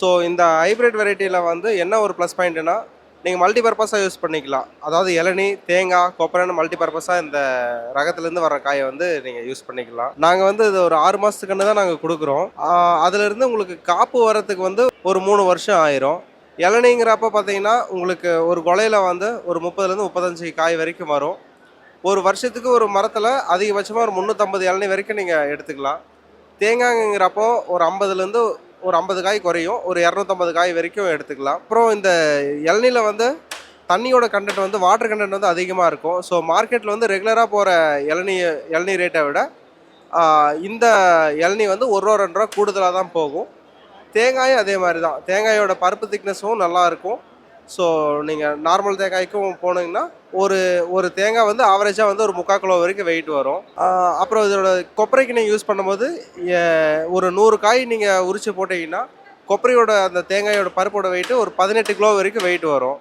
So இந்த hybrid வெரைட்டியில் வந்து என்ன ஒரு ப்ளஸ் பாயிண்ட்னா, நீங்கள் மல்டி பர்பஸாக யூஸ் பண்ணிக்கலாம். அதாவது இளநீ, தேங்காய், கொப்பரைன்னு மல்டி பர்பஸாக இந்த ரகத்துலேருந்து வர காயை வந்து நீங்கள் யூஸ் பண்ணிக்கலாம். நாங்கள் வந்து இது ஒரு 6 மாதத்துக்குன்னு தான் நாங்கள் கொடுக்குறோம். அதிலிருந்து உங்களுக்கு காப்பு வரத்துக்கு வந்து ஒரு 3 வருஷம் ஆயிரும். இளநீங்கிறப்ப பார்த்தீங்கன்னா, உங்களுக்கு ஒரு கொலையில வந்து ஒரு 30லேருந்து 35 காய் வரைக்கும் வரும். ஒரு வருஷத்துக்கு ஒரு மரத்தில் அதிகபட்சமாக ஒரு 350 இளநீ வரைக்கும் நீங்கள் எடுத்துக்கலாம். தேங்காய்ங்கிறப்போ ஒரு 50லேருந்து ஒரு 50 காய் குறையும். ஒரு 250 காய் வரைக்கும் எடுத்துக்கலாம். அப்புறம் இந்த இளநீல வந்து தண்ணியோட கண்டென்ட் வந்து வாட்டர் கண்டென்ட் வந்து அதிகமாக இருக்கும். ஸோ மார்க்கெட்டில் வந்து ரெகுலராக போகிற இளநீ ரேட்டை விட இந்த இளநீ வந்து ரூ. 1 ரூ. 2 கூடுதலாக தான் போகும். தேங்காயும் அதே மாதிரி தான். தேங்காயோட பருப்பு திக்னஸும் நல்லாயிருக்கும். ஸோ நீங்கள் நார்மல் தேங்காய்க்கும் போனீங்கன்னா ஒரு ஒரு தேங்காய் வந்து ஆவரேஜாக வந்து ஒரு 3/4 கிலோ வரைக்கும் வெயிட் வரும். அப்புறம் இதோட கொப்பரைக்கு நீங்கள் யூஸ் பண்ணும்போது ஒரு 100 காய் நீங்கள் உரிச்சு போட்டிங்கன்னா கொப்பரையோட அந்த தேங்காயோட பருப்போட வெயிட்டு ஒரு 18 கிலோ வரைக்கும் வெயிட் வரும்.